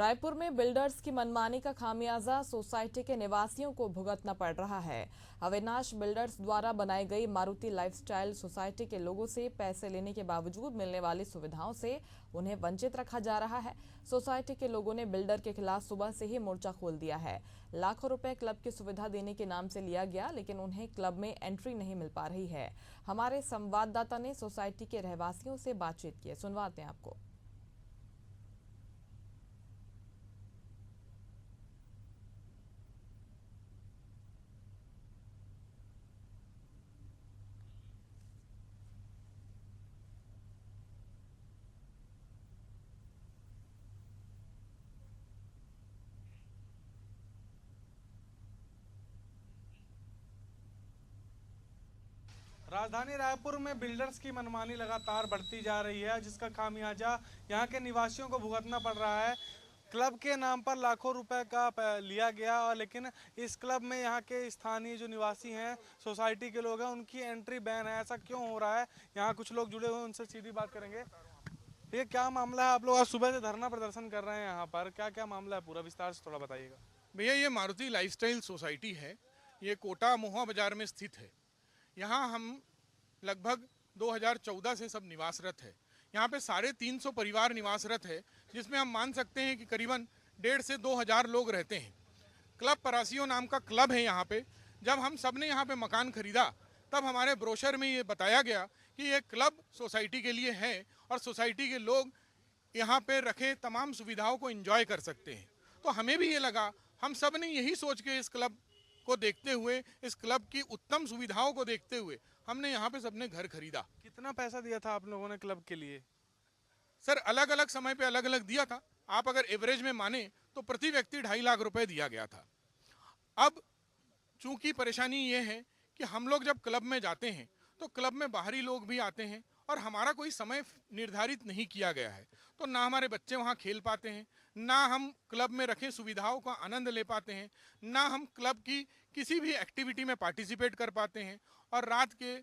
रायपुर में बिल्डर्स की मनमानी का खामियाजा सोसाइटी के निवासियों को भुगतना पड़ रहा है। अविनाश बिल्डर्स द्वारा बनाई गई मारुति लाइफस्टाइल सोसाइटी के लोगों से पैसे लेने के बावजूद मिलने वाली सुविधाओं से उन्हें वंचित रखा जा रहा है। सोसाइटी के लोगों ने बिल्डर के खिलाफ सुबह से ही मोर्चा खोल दिया है। लाखों रुपए क्लब की सुविधा देने के नाम से लिया गया, लेकिन उन्हें क्लब में एंट्री नहीं मिल पा रही है। हमारे संवाददाता ने सोसाइटी के रहवासियों से बातचीत की, सुनवाते हैं आपको। राजधानी रायपुर में बिल्डर्स की मनमानी लगातार बढ़ती जा रही है, जिसका खामियाजा यहाँ के निवासियों को भुगतना पड़ रहा है। क्लब के नाम पर लाखों रुपए का लिया गया, और लेकिन इस क्लब में यहाँ के स्थानीय जो निवासी हैं, सोसाइटी के लोग हैं, उनकी एंट्री बैन है। ऐसा क्यों हो रहा है? यहाँ कुछ लोग जुड़े हुए हैं, उनसे सीधी बात करेंगे। ये क्या मामला है? आप लोग आज सुबह से धरना प्रदर्शन कर रहे हैं यहाँ पर, क्या क्या मामला है? पूरा विस्तार से थोड़ा बताइएगा। भैया, ये मारुति लाइफस्टाइल सोसाइटी है। ये कोटा मोहा बाजार में स्थित है। यहाँ हम लगभग 2014 से सब निवासरत है। यहाँ पे 350 परिवार निवासरत है, जिसमें हम मान सकते हैं कि करीबन 1,500 से 2,000 लोग रहते हैं। क्लब परासियो नाम का क्लब है यहाँ पे। जब हम सब ने यहाँ पे मकान खरीदा, तब हमारे ब्रोशर में ये बताया गया कि ये क्लब सोसाइटी के लिए है और सोसाइटी के लोग यहाँ पे रखे तमाम सुविधाओं को एंजॉय कर सकते हैं। तो हमें भी ये लगा, हम सब ने यही सोच के इस क्लब को देखते हुए, इस क्लब की उत्तम सुविधाओं को देखते हुए हमने यहाँ पे सबने घर खरीदा। कितना पैसा दिया था आप लोगों ने क्लब के लिए? सर, अलग अलग समय पे अलग अलग दिया था। आप अगर एवरेज में माने तो प्रति व्यक्ति 2.5 लाख रुपए दिया गया था। अब चूंकि परेशानी ये है कि हम लोग जब क्लब में जाते हैं तो क्लब में बाहरी लोग भी आते हैं और हमारा कोई समय निर्धारित नहीं किया गया है, तो ना हमारे बच्चे वहाँ खेल पाते हैं, ना हम क्लब में रखे सुविधाओं का आनंद ले पाते हैं, ना हम क्लब की किसी भी एक्टिविटी में पार्टिसिपेट कर पाते हैं। और रात के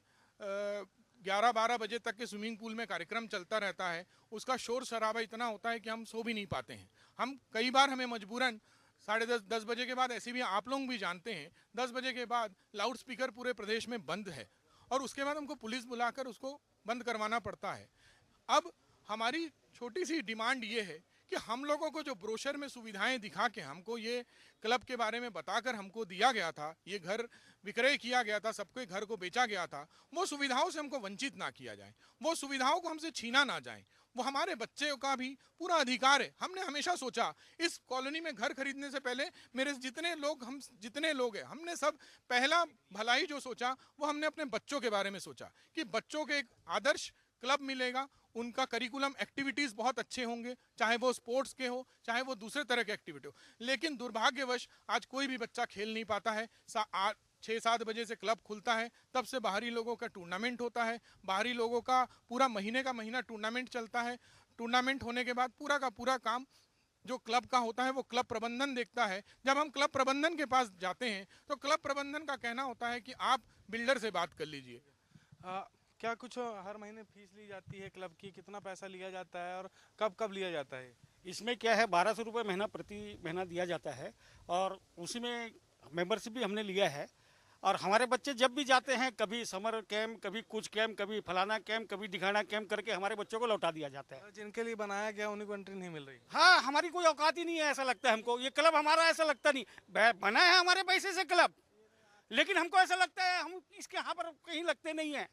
11-12 बजे तक के स्विमिंग पूल में कार्यक्रम चलता रहता है। उसका शोर शराबा इतना होता है कि हम सो भी नहीं पाते हैं। हम कई बार हमें मजबूरन 10:30 बजे के बाद, ऐसे भी आप लोग भी जानते हैं, 10 बजे के बाद लाउड स्पीकर पूरे प्रदेश में बंद है और उसके बाद हमको पुलिस बुलाकर उसको बंद करवाना पड़ता है। अब हमारी छोटी सी डिमांड ये है कि हम लोगों को जो ब्रोशर में सुविधाएं दिखा के हमको ये क्लब के बारे में बताकर हमको दिया गया था, ये घर विक्रय किया गया था, सबके घर को बेचा गया था, वो सुविधाओं से हमको वंचित ना किया जाए, वो सुविधाओं को हमसे छीना ना जाए। वो हमारे बच्चे का भी पूरा अधिकार है। हमने हमेशा सोचा, इस कॉलोनी में घर खरीदने से पहले मेरे जितने लोग हैं, हमने सब पहला भलाई जो सोचा वो हमने अपने बच्चों के बारे में सोचा कि बच्चों के एक आदर्श क्लब मिलेगा, उनका करिकुलम एक्टिविटीज़ बहुत अच्छे होंगे, चाहे वो स्पोर्ट्स के हो, चाहे वो दूसरे तरह के एक्टिविटी हो। लेकिन दुर्भाग्यवश आज कोई भी बच्चा खेल नहीं पाता है। 6-7 बजे से क्लब खुलता है, तब से बाहरी लोगों का टूर्नामेंट होता है। बाहरी लोगों का पूरा महीने का महीना टूर्नामेंट चलता है। टूर्नामेंट होने के बाद पूरा का पूरा काम जो क्लब का होता है वो क्लब प्रबंधन देखता है। जब हम क्लब प्रबंधन के पास जाते हैं तो क्लब प्रबंधन का कहना होता है कि आप बिल्डर से बात कर लीजिए। क्या कुछ हर महीने फीस ली जाती है क्लब की? कितना पैसा लिया जाता है और कब कब लिया जाता है? इसमें क्या है, 1200 रुपये महीना प्रति महीना दिया जाता है और उसी में मेंबरशिप भी हमने लिया है। और हमारे बच्चे जब भी जाते हैं, कभी समर कैंप, कभी कुछ कैंप, कभी फलाना कैंप, कभी दिखाना कैंप करके हमारे बच्चों को लौटा दिया जाता है। जिनके लिए बनाया गया उन्हीं को एंट्री नहीं मिल रही? हाँ, हमारी कोई औकात ही नहीं है, ऐसा लगता है हमको। ये क्लब हमारा ऐसा लगता नहीं, बना है हमारे पैसे से क्लब, लेकिन हमको ऐसा लगता है हम इसके यहाँ पर कहीं लगते नहीं है।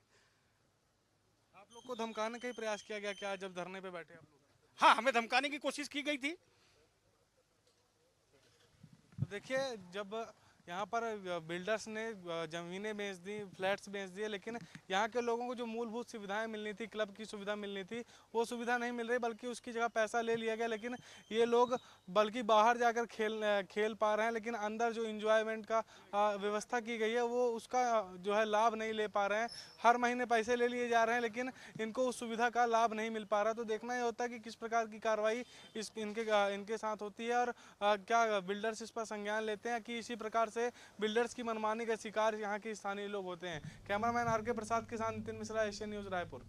आप लोग को धमकाने का ही प्रयास किया गया क्या जब धरने पे बैठे आप लोग? हाँ, हमें धमकाने की कोशिश की गई थी। तो देखिए, जब यहाँ पर बिल्डर्स ने ज़मीनें बेच दी, फ्लैट्स बेच दिए, लेकिन यहाँ के लोगों को जो मूलभूत सुविधाएं मिलनी थी, क्लब की सुविधा मिलनी थी, वो सुविधा नहीं मिल रही, बल्कि उसकी जगह पैसा ले लिया गया। लेकिन ये लोग बल्कि बाहर जाकर खेल पा रहे हैं, लेकिन अंदर जो इंजॉयमेंट का व्यवस्था की गई है वो उसका जो है लाभ नहीं ले पा रहे हैं। हर महीने पैसे ले लिए जा रहे हैं, लेकिन इनको उस सुविधा का लाभ नहीं मिल पा रहा। तो देखना ये होता है कि किस प्रकार की कार्रवाई इनके साथ होती है, और क्या बिल्डर्स इस पर संज्ञान लेते हैं कि इसी प्रकार से बिल्डर्स की मनमानी का शिकार यहाँ के स्थानीय लोग होते हैं। कैमरामैन आर के प्रसाद के साथ नितिन मिश्रा, एशियन न्यूज़ रायपुर।